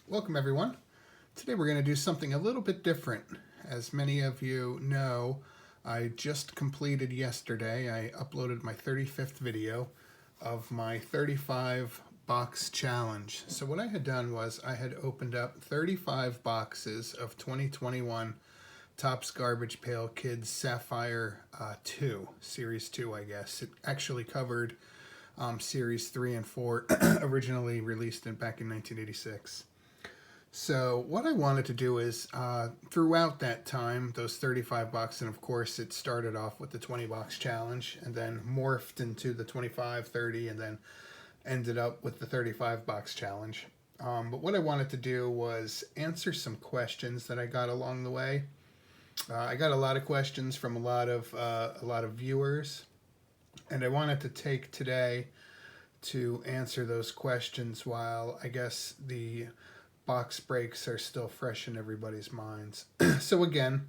Welcome everyone. Today we're going to do something a little bit different. As many of you know, I just completed yesterday, I uploaded my 35th video of my 35 box challenge. So what I had done was I had opened up 35 boxes of 2021 Topps Garbage Pail Kids Sapphire 2, Series 2 I guess. It actually covered Series 3 and 4, originally released back in 1986. So what I wanted to do is, throughout that time, those 35 boxes, and of course it started off with the 20 box challenge and then morphed into the 25, 30, and then ended up with the 35 box challenge. But what I wanted to do was answer some questions that I got along the way. I got a lot of questions from a lot of viewers, and I wanted to take today to answer those questions while I guess the box breaks are still fresh in everybody's minds. So again,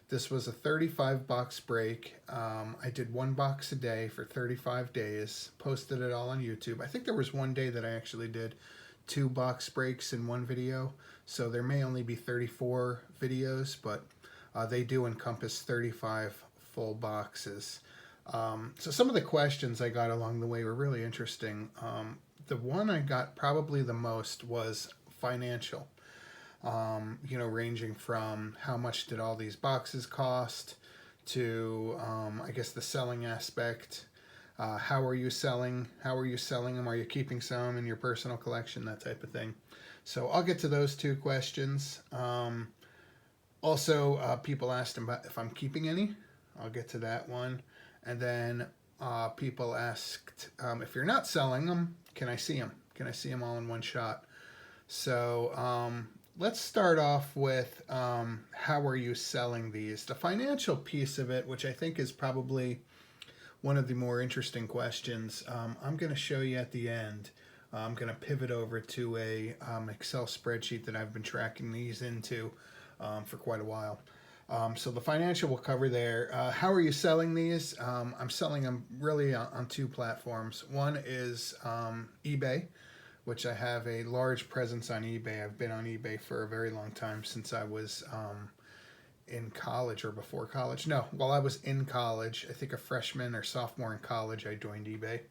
this was a 35 box break. I did one box a day for 35 days, posted it all on YouTube. I think there was one day that I actually did 2 box breaks in one video, so there may only be 34 videos, but they do encompass 35 full boxes. So some of the questions I got along the way were really interesting. The one I got probably the most was financial, ranging from how much did all these boxes cost to, I guess, the selling aspect. How are you selling? How are you selling them? Are you keeping some in your personal collection? That type of thing. So I'll get to those 2 questions. Also, people asked about if I'm keeping any. I'll get to that one. And then people asked, if you're not selling them, can I see them? Can I see them all in one shot? So let's start off with how are you selling these? The financial piece of it, which I think is probably one of the more interesting questions, I'm going to show you at the end. I'm going to pivot over to a Excel spreadsheet that I've been tracking these into for quite a while. So the financial will cover there. How are you selling these? I'm selling them really on 2 platforms. One is eBay, which I have a large presence on eBay. I've been on eBay for a very long time, since I was in college or before college. No, while I was in college, I think a freshman or sophomore in college, I joined eBay.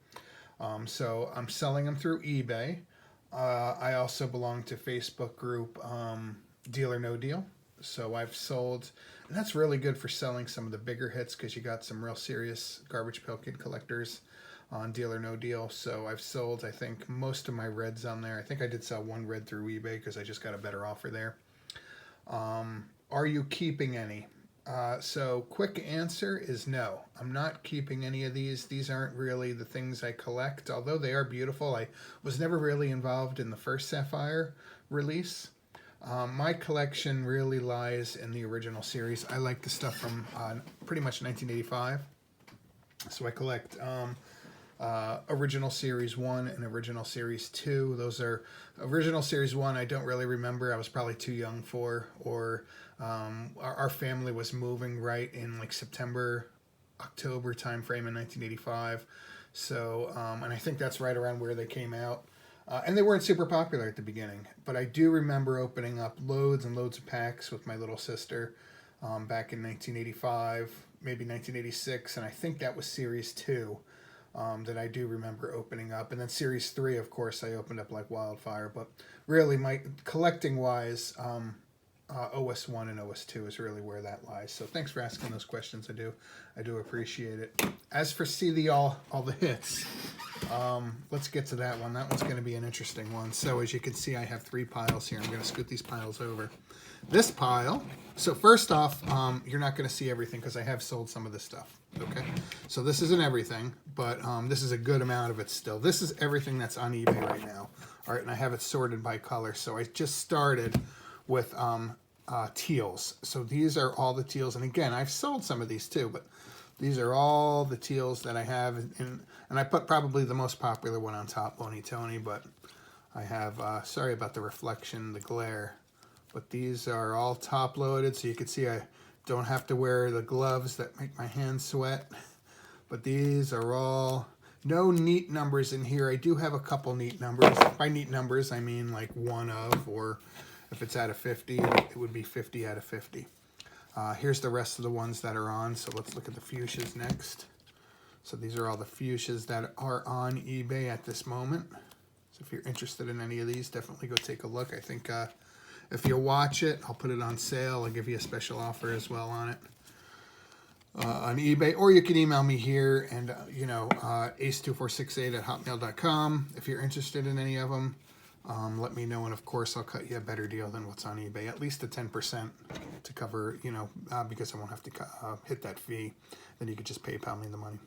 So I'm selling them through eBay. I also belong to Facebook group Deal or No Deal. So I've sold, and that's really good for selling some of the bigger hits because you got some real serious Garbage Pail Kid collectors on Deal or No Deal. So I've sold, I think, most of my reds on there. I think I did sell one red through eBay because I just got a better offer there. Are you keeping any? So quick answer is no. I'm not keeping any of these. These aren't really the things I collect, although they are beautiful. I was never really involved in the first Sapphire release. My collection really lies in the original series. I like the stuff from pretty much 1985. So I collect original series 1 and original series 2. Those are original series 1. I don't really remember. I was probably too young for, or our family was moving right in like September, October time frame in 1985. So and I think that's right around where they came out. And they weren't super popular at the beginning, but I do remember opening up loads and loads of packs with my little sister back in 1985, maybe 1986, and I think that was Series 2 that I do remember opening up. And then Series 3, of course, I opened up like wildfire. But really, my collecting-wise, OS1 and OS2 is really where that lies. So thanks for asking those questions. I do appreciate it. As for see all the hits, let's get to that one. That one's going to be an interesting one. So as you can see, I have 3 piles here. I'm going to scoot these piles over. This pile, so first off, you're not going to see everything because I have sold some of this stuff. Okay, so this isn't everything, but this is a good amount of it still. This is everything that's on eBay right now. All right, and I have it sorted by color. So I just started with teals. So these are all the teals. And again, I've sold some of these too, but these are all the teals that I have. And I put probably the most popular one on top, Boney Tony, but I have, sorry about the reflection, the glare, but these are all top loaded. So you can see I don't have to wear the gloves that make my hands sweat, but these are all No neat numbers in here. I do have a couple neat numbers. By neat numbers, I mean like 1 of, or if it's out of 50, it would be 50 out of 50. Here's the rest of the ones that are on. So let's look at the fuchsias next. So these are all the fuchsias that are on eBay at this moment. So if you're interested in any of these, definitely go take a look. I think if you watch it, I'll put it on sale. I'll give you a special offer as well on it. On eBay, or you can email me here and ace2468@hotmail.com if you're interested in any of them. Let me know, and of course I'll cut you a better deal than what's on eBay, at least a 10% to cover, because I won't have to hit that fee. Then you could just PayPal me the money.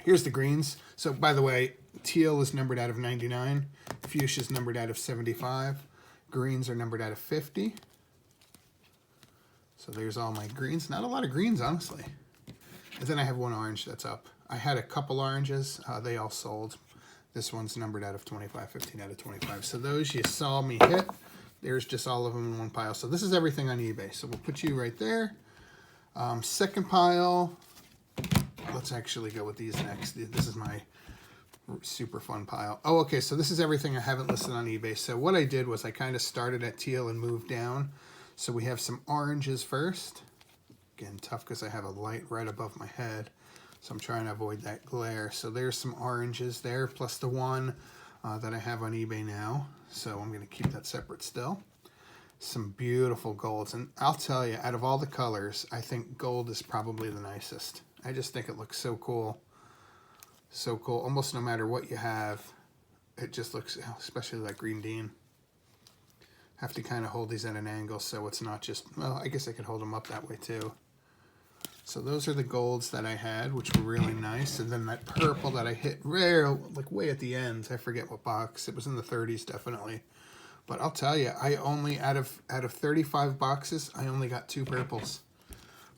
Here's the greens. So by the way, teal is numbered out of 99, fuchsia is numbered out of 75, greens are numbered out of 50. So there's all my greens. Not a lot of greens, honestly. And then I have one orange that's up. I had a couple oranges. They all sold. This one's numbered out of 25, 15 out of 25. So those you saw me hit. There's just all of them in one pile. So this is everything on eBay. So we'll put you right there. Second pile. Let's actually go with these next. This is my super fun pile. Oh, okay. So this is everything I haven't listed on eBay. So what I did was I kind of started at teal and moved down. So we have some oranges first. Again, tough because I have a light right above my head. So I'm trying to avoid that glare. So there's some oranges there, plus the one that I have on eBay now. So I'm going to keep that separate still. Some beautiful golds. And I'll tell you, out of all the colors, I think gold is probably the nicest. I just think it looks so cool. So cool. Almost no matter what you have, it just looks, especially like green bean. Have to kind of hold these at an angle so it's not just, well, I guess I could hold them up that way too. So those are the golds that I had, which were really nice. And then that purple that I hit rare, like way at the end. I forget what box. It was in the 30s definitely. But I'll tell you, I only, out of 35 boxes, I only got 2 purples.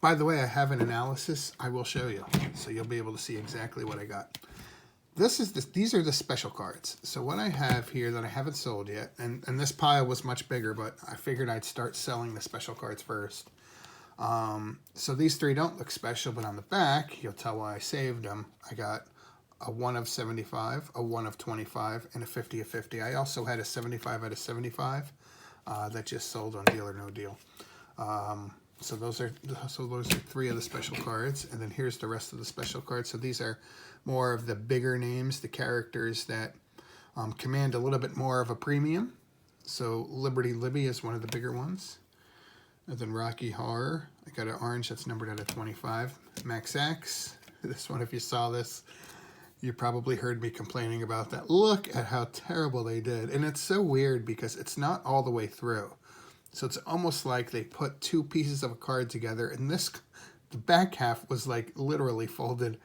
By the way, I have an analysis I will show you. So you'll be able to see exactly what I got. These are the special cards. So what I have here that I haven't sold yet, and this pile was much bigger, but I figured I'd start selling the special cards first. So these 3 don't look special, but on the back, you'll tell why I saved them. I got a 1 of 75, a 1 of 25, and a 50 of 50. I also had a 75 out of 75 that just sold on Deal or No Deal. So those are 3 of the special cards, and then here's the rest of the special cards. So these are more of the bigger names, the characters that command a little bit more of a premium. So Liberty Libby is one of the bigger ones. And then Rocky Horror, I got an orange that's numbered out of 25. Max Axe, this one, if you saw this, you probably heard me complaining about that. Look at how terrible they did. And it's so weird because it's not all the way through. So it's almost like they put 2 pieces of a card together, and the back half was like literally folded.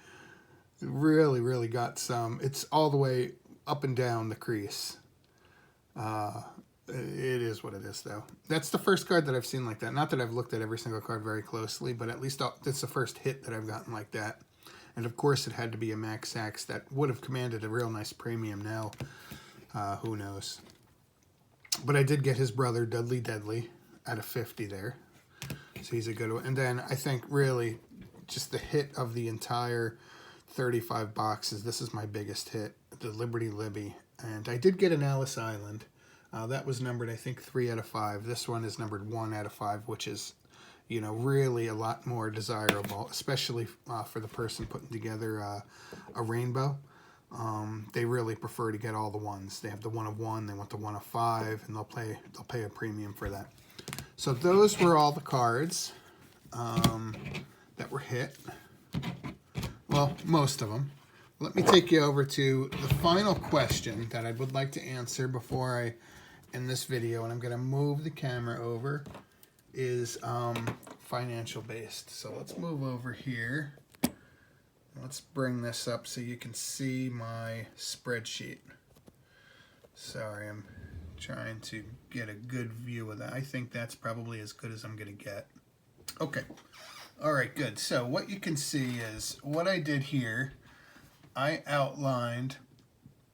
It really, really got some. It's all the way up and down the crease. It is what it is, though. That's the first card that I've seen like that. Not that I've looked at every single card very closely, but at least that's the first hit that I've gotten like that. And of course, it had to be a Max Axe that would have commanded a real nice premium now. Who knows? But I did get his brother, Dudley Deadly, out of 50 there. So he's a good one. And then I think really just the hit of the entire 35 boxes, this is my biggest hit, the Liberty Libby. And I did get an Alice Island. That was numbered, I think, 3 out of 5. This one is numbered 1 out of 5, which is, really a lot more desirable, especially for the person putting together a rainbow. They really prefer to get all the ones. They have the 1 of 1, they want the 1 of 5, and they'll pay a premium for that. So those were all the cards that were hit. Well, most of them. Let me take you over to the final question that I would like to answer before I end this video, and I'm going to move the camera over, is financial based. So let's move over here. Let's bring this up so you can see my spreadsheet. Sorry, I'm trying to get a good view of that. I think that's probably as good as I'm going to get. Okay. All right, good. So what you can see is what I did here. I outlined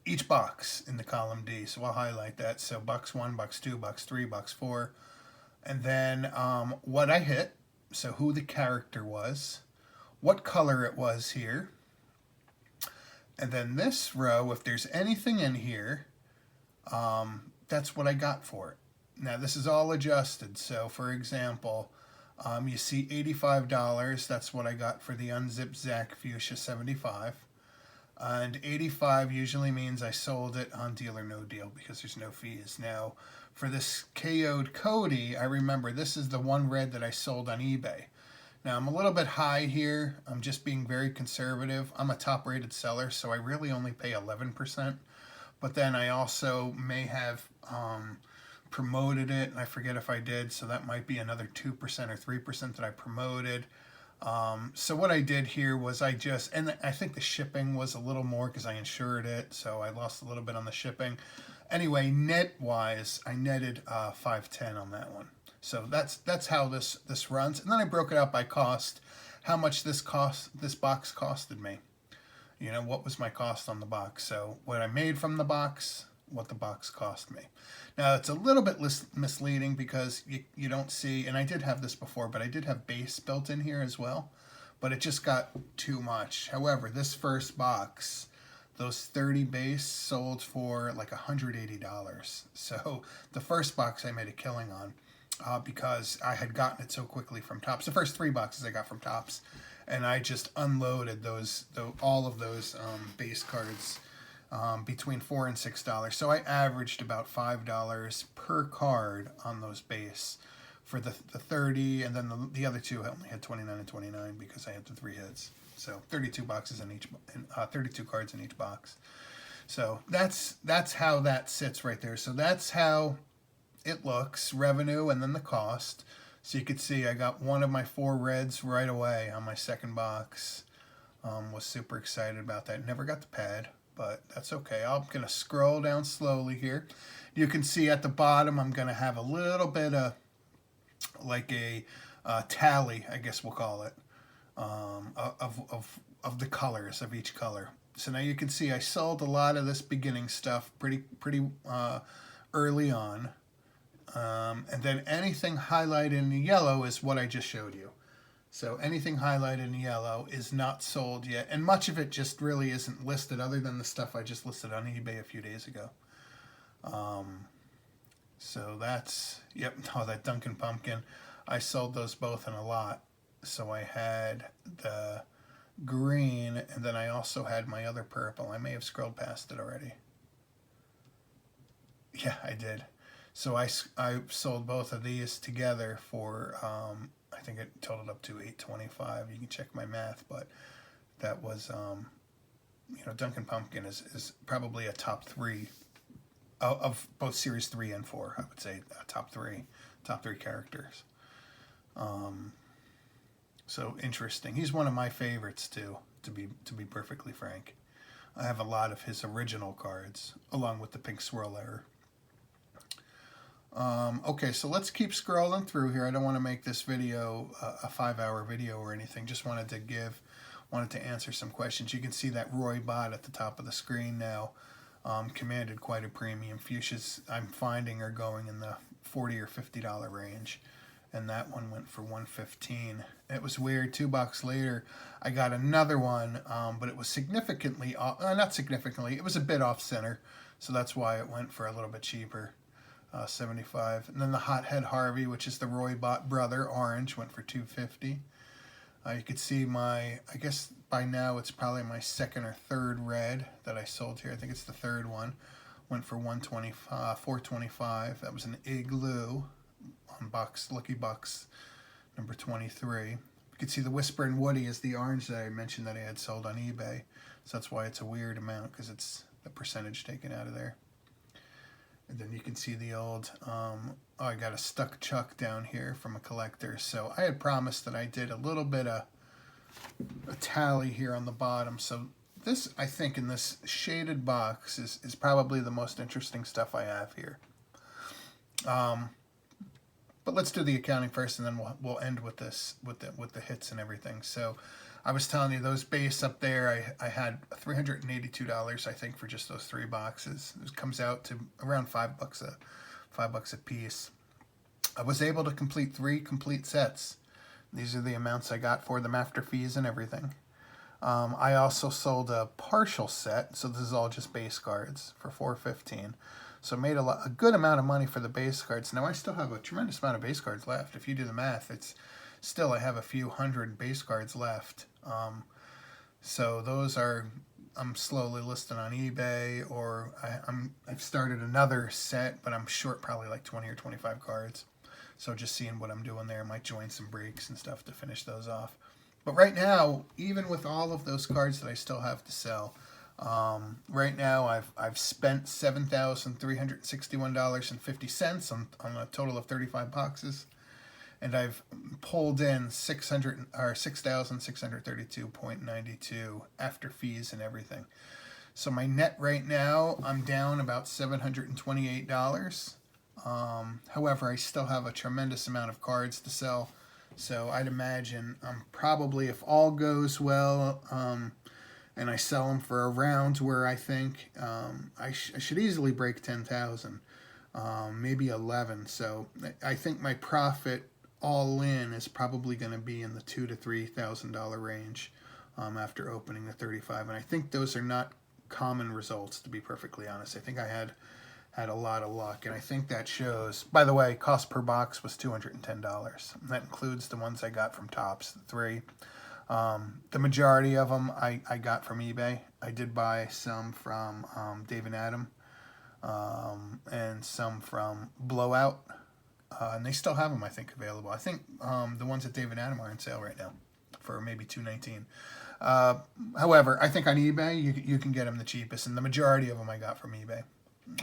each box in the column D. So I'll highlight that. So box 1, box 2, box 3, box 4. And then what I hit. So who the character was. What color it was here. And then this row, if there's anything in here, that's what I got for it. Now this is all adjusted. So for example, you see $85. That's what I got for the unzipped Zach Fuchsia 75. And 85 usually means I sold it on Deal or No Deal because there's no fees. Now, for this KO'd Cody, I remember this is the one red that I sold on eBay. Now, I'm a little bit high here. I'm just being very conservative. I'm a top-rated seller, so I really only pay 11%. But then I also may have promoted it, and I forget if I did, so that might be another 2% or 3% that I promoted. So what I did here was I think the shipping was a little more because I insured it, so I lost a little bit on the shipping. Anyway, net wise, I netted $510 on that one. So that's how this runs. And then I broke it out by cost, how much this box costed me. You know, what was my cost on the box? So what I made from the box, what the box cost me. Now, it's a little bit misleading because you don't see, and I did have this before, but I did have base built in here as well, but it just got too much. However, this first box, those 30 base sold for like $180. So the first box I made a killing on because I had gotten it so quickly from Topps. The first 3 boxes I got from Topps, and I just unloaded all of those base cards between $4 and $6. So I averaged about $5 per card on those base for the 30, and then the other 2 I only had 29 and 29 because I had the 3 hits. So 32 boxes in each, 32 cards in each box. So that's how that sits right there. So that's how it looks, revenue and then the cost. So you could see I got one of my 4 reds right away on my second box. Was super excited about that. Never got the pad, but that's okay. I'm going to scroll down slowly here. You can see at the bottom I'm going to have a little bit of like a tally, I guess we'll call it, of the colors of each color. So now you can see I sold a lot of this beginning stuff pretty early on. And then anything highlighted in yellow is what I just showed you. So anything highlighted in yellow is not sold yet. And much of it just really isn't listed other than the stuff I just listed on eBay a few days ago. So that's, yep, that Dunkin' Pumpkin. I sold those both in a lot. So I had the green, and then I also had my other purple. I may have scrolled past it already. Yeah, I did. So I sold both of these together for, I think it totaled up to $825. You can check my math, but that was, you know, Dunkin' Pumpkin is probably a top 3 of both Series 3 and 4. I would say top three characters. So interesting. He's one of my favorites too, to be perfectly frank. I have a lot of his original cards, along with the Pink Swirl error. Okay, so let's keep scrolling through here. I don't want to make this video a 5-hour video or anything. Just wanted to answer some questions. You can see that Roy bot at the top of the screen now commanded quite a premium. Fuchsias I'm finding are going in the $40 or $50 range, and that one went for $115. It was weird. 2 bucks later, I got another one, but it was significantly off, not significantly. It was a bit off center, so that's why it went for a little bit cheaper. 75. And then the Hothead Harvey, which is the Roy Bot brother, orange, went for $250. You could see I guess by now it's probably my 2nd or 3rd red that I sold here. I think it's the 3rd one. Went for $425. That was an Igloo on Lucky Box number 23. You could see the Whispering Woody is the orange that I mentioned that I had sold on eBay. So that's why it's a weird amount, because it's the percentage taken out of there. And then you can see the old, I got a Stuck Chuck down here from a collector. So I had promised that I did a little bit of a tally here on the bottom. So this, I think, in this shaded box is probably the most interesting stuff I have here. But let's do the accounting first, and then we'll end with this, with the hits and everything. So I was telling you, those base up there, I had $382, I think, for just those 3 boxes. It comes out to around $5 a piece. I was able to complete 3 complete sets. These are the amounts I got for them after fees and everything. I also sold a partial set, so this is all just base cards for $4.15. So made a good amount of money for the base cards. Now I still have a tremendous amount of base cards left. If you do the math, it's still I have a few hundred base cards left. So those are I'm slowly listing on eBay, or I've started another set, but I'm short probably like 20 or 25 cards. So just seeing what I'm doing there, might join some breaks and stuff to finish those off. But right now, even with all of those cards that I still have to sell, right now I've spent $7,361.50 on a total of 35 boxes, and I've pulled in 6,632.92 after fees and everything. So my net right now, I'm down about $728. However, I still have a tremendous amount of cards to sell. So I'd imagine probably, if all goes well, and I sell them for around where I think I should easily break 10,000, maybe 11. So I think my profit all in is probably going to be in the $2,000 to $3,000 range after opening the 35. And I think those are not common results, to be perfectly honest. I think I had a lot of luck, and I think that shows. By the way, cost per box was $210. That includes the ones I got from Topps, the 3. The majority of them I got from eBay. I did buy some from Dave and Adam, and some from Blowout, and they still have them, I think, available. I think the ones at Dave and Adam are on sale right now for maybe $219. However, I think on eBay you can get them the cheapest, and the majority of them I got from eBay.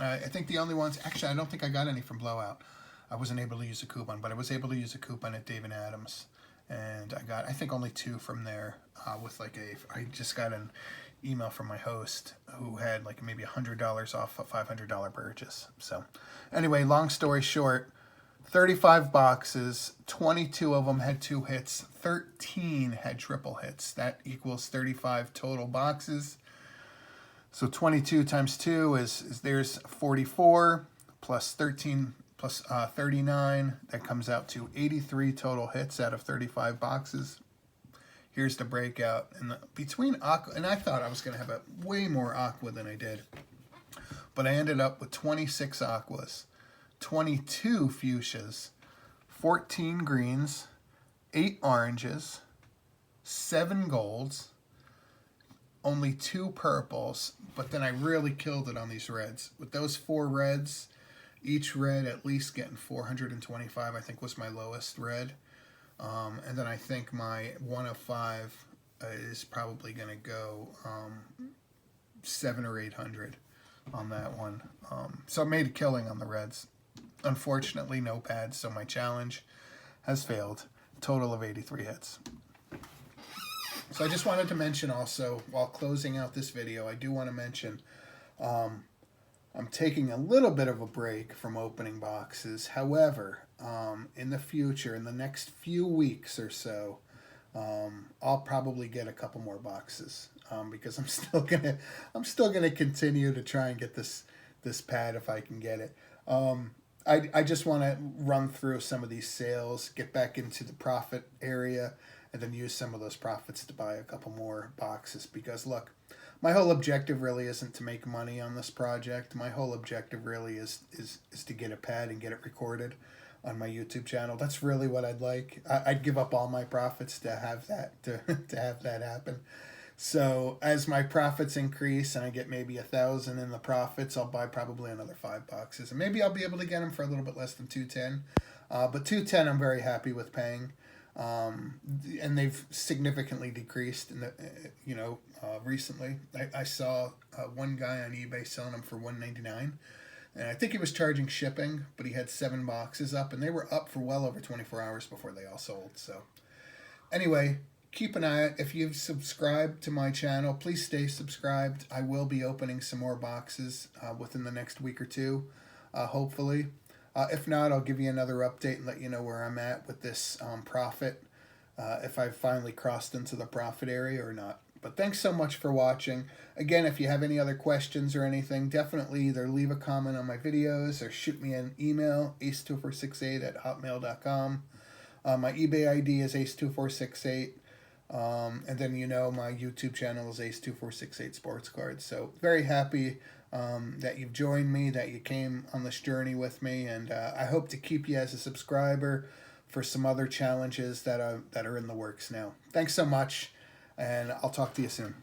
I think the only ones, actually, I don't think I got any from Blowout. I wasn't able to use a coupon, but I was able to use a coupon at Dave and Adams, and I got, I think, only 2 from there. With like I just got an email from my host who had like maybe $100 off a $500 purchase. So, anyway, long story short, 35 boxes, 22 of them had 2 hits, 13 had triple hits. That equals 35 total boxes. So 22 times 2 is there's 44, plus 13 plus 39. That comes out to 83 total hits out of 35 boxes. Here's the breakout. And between Aqua, and I thought I was going to have a way more Aqua than I did, but I ended up with 26 Aquas, 22 Fuchsias, 14 greens, 8 oranges, 7 golds, only 2 purples, but then I really killed it on these reds. With those 4 reds, each red at least getting 425, I think was my lowest red. And then I think my 1 of 5 is probably going to go 700 or 800 on that one. So I made a killing on the reds. Unfortunately, no pads, so my challenge has failed. Total of 83 hits. So I just wanted to mention also, while closing out this video, I do want to mention I'm taking a little bit of a break from opening boxes. However, in the future, in the next few weeks or so, I'll probably get a couple more boxes because I'm still gonna continue to try and get this pad if I can get it. I just want to run through some of these sales, get back into the profit area, and then use some of those profits to buy a couple more boxes. Because look, my whole objective really isn't to make money on this project. My whole objective really is to get a pad and get it recorded on my YouTube channel. That's really what I'd like. I'd give up all my profits to have that to have that happen. So as my profits increase and I get maybe 1,000 in the profits, I'll buy probably another 5 boxes, and maybe I'll be able to get them for a little bit less than $210. But $210 I'm very happy with paying. And they've significantly decreased in the, recently. I saw one guy on eBay selling them for $199, and I think he was charging shipping, but he had 7 boxes up, and they were up for well over 24 hours before they all sold. So anyway, keep an eye out. If you've subscribed to my channel, please stay subscribed. I will be opening some more boxes within the next week or two, hopefully. If not, I'll give you another update and let you know where I'm at with this profit, if I've finally crossed into the profit area or not. But thanks so much for watching. Again, if you have any other questions or anything, definitely either leave a comment on my videos or shoot me an email, ace2468@hotmail.com. My eBay ID is ace2468. And then my YouTube channel is Ace2468 Sports Cards. So very happy that you've joined me, that you came on this journey with me, and I hope to keep you as a subscriber for some other challenges that are in the works now. Thanks so much, and I'll talk to you soon.